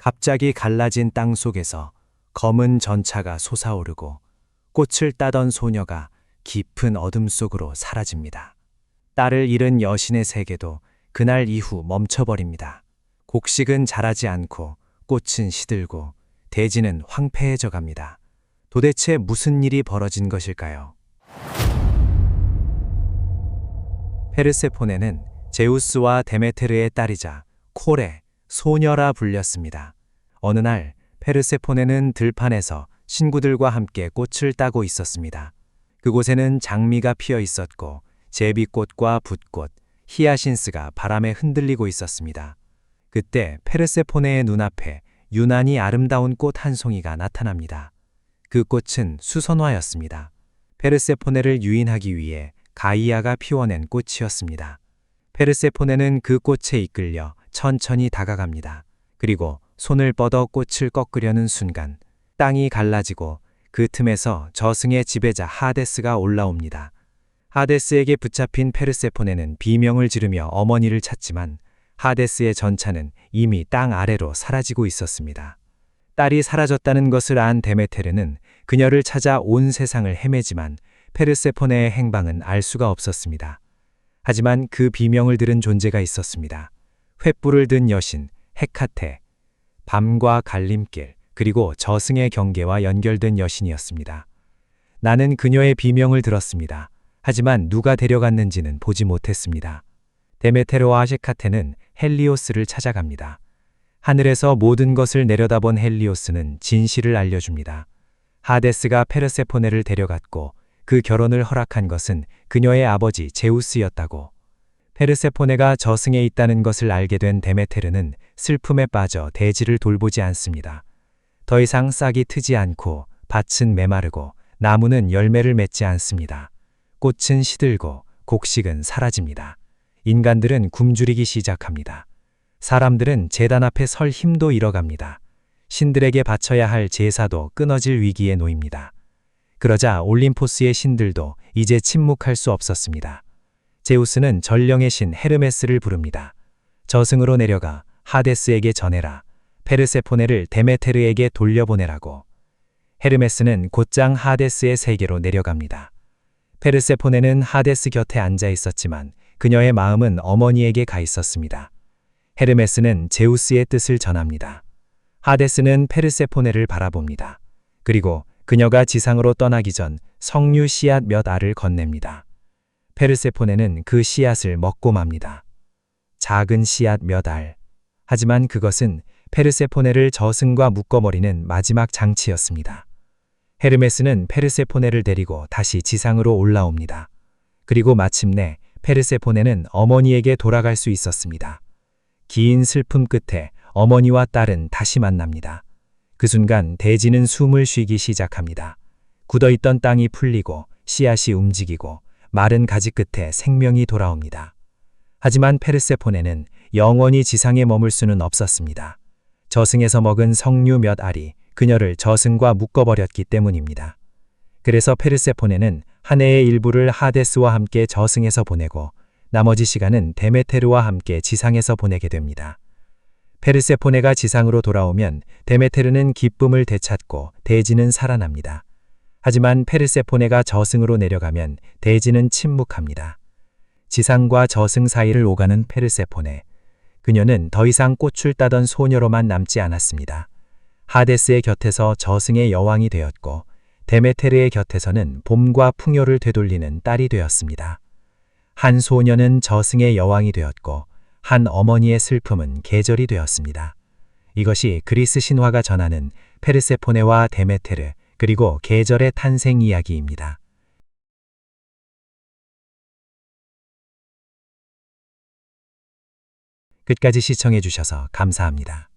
갑자기 갈라진 땅 속에서 검은 전차가 솟아오르고 꽃을 따던 소녀가 깊은 어둠 속으로 사라집니다. 딸을 잃은 여신의 세계도 그날 이후 멈춰버립니다. 곡식은 자라지 않고 꽃은 시들고 대지는 황폐해져 갑니다. 도대체 무슨 일이 벌어진 것일까요? 페르세포네는 제우스와 데메테르의 딸이자 콜의 소녀라 불렸습니다. 어느 날 페르세포네는 들판에서 친구들과 함께 꽃을 따고 있었습니다. 그곳에는 장미가 피어 있었고 제비꽃과 붓꽃, 히아신스가 바람에 흔들리고 있었습니다. 그때 페르세포네의 눈앞에 유난히 아름다운 꽃 한 송이가 나타납니다. 그 꽃은 수선화였습니다. 페르세포네를 유인하기 위해 가이아가 피워낸 꽃이었습니다. 페르세포네는 그 꽃에 이끌려 천천히 다가갑니다. 그리고 손을 뻗어 꽃을 꺾으려는 순간 땅이 갈라지고 그 틈에서 저승의 지배자 하데스가 올라옵니다. 하데스에게 붙잡힌 페르세포네는 비명을 지르며 어머니를 찾지만 하데스의 전차는 이미 땅 아래로 사라지고 있었습니다. 딸이 사라졌다는 것을 안 데메테르는 그녀를 찾아 온 세상을 헤매지만 페르세포네의 행방은 알 수가 없었습니다. 하지만 그 비명을 들은 존재가 있었습니다. 횃불을 든 여신 헤카테, 밤과 갈림길, 그리고 저승의 경계와 연결된 여신이었습니다. 나는 그녀의 비명을 들었습니다. 하지만 누가 데려갔는지는 보지 못했습니다. 데메테르와 헤카테는 헬리오스를 찾아갑니다. 하늘에서 모든 것을 내려다본 헬리오스는 진실을 알려줍니다. 하데스가 페르세포네를 데려갔고 그 결혼을 허락한 것은 그녀의 아버지 제우스였다고. 페르세포네가 저승에 있다는 것을 알게 된 데메테르는 슬픔에 빠져 대지를 돌보지 않습니다. 더 이상 싹이 트지 않고 밭은 메마르고 나무는 열매를 맺지 않습니다. 꽃은 시들고 곡식은 사라집니다. 인간들은 굶주리기 시작합니다. 사람들은 제단 앞에 설 힘도 잃어갑니다. 신들에게 바쳐야 할 제사도 끊어질 위기에 놓입니다. 그러자 올림포스의 신들도 이제 침묵할 수 없었습니다. 제우스는 전령의 신 헤르메스를 부릅니다. 저승으로 내려가 하데스에게 전해라. 페르세포네를 데메테르에게 돌려보내라고. 헤르메스는 곧장 하데스의 세계로 내려갑니다. 페르세포네는 하데스 곁에 앉아 있었지만 그녀의 마음은 어머니에게 가 있었습니다. 헤르메스는 제우스의 뜻을 전합니다. 하데스는 페르세포네를 바라봅니다. 그리고 그녀가 지상으로 떠나기 전 석류 씨앗 몇 알을 건넵니다. 페르세포네는 그 씨앗을 먹고 맙니다. 작은 씨앗 몇 알. 하지만 그것은 페르세포네를 저승과 묶어버리는 마지막 장치였습니다. 헤르메스는 페르세포네를 데리고 다시 지상으로 올라옵니다. 그리고 마침내 페르세포네는 어머니에게 돌아갈 수 있었습니다. 긴 슬픔 끝에 어머니와 딸은 다시 만납니다. 그 순간 대지는 숨을 쉬기 시작합니다. 굳어있던 땅이 풀리고 씨앗이 움직이고 마른 가지 끝에 생명이 돌아옵니다. 하지만 페르세포네는 영원히 지상에 머물 수는 없었습니다. 저승에서 먹은 석류 몇 알이 그녀를 저승과 묶어버렸기 때문입니다. 그래서 페르세포네는 한 해의 일부를 하데스와 함께 저승에서 보내고 나머지 시간은 데메테르와 함께 지상에서 보내게 됩니다. 페르세포네가 지상으로 돌아오면 데메테르는 기쁨을 되찾고 대지는 살아납니다. 하지만 페르세포네가 저승으로 내려가면 대지는 침묵합니다. 지상과 저승 사이를 오가는 페르세포네. 그녀는 더 이상 꽃을 따던 소녀로만 남지 않았습니다. 하데스의 곁에서 저승의 여왕이 되었고 데메테르의 곁에서는 봄과 풍요를 되돌리는 딸이 되었습니다. 한 소녀는 저승의 여왕이 되었고 한 어머니의 슬픔은 계절이 되었습니다. 이것이 그리스 신화가 전하는 페르세포네와 데메테르 그리고 계절의 탄생 이야기입니다. 끝까지 시청해 주셔서 감사합니다.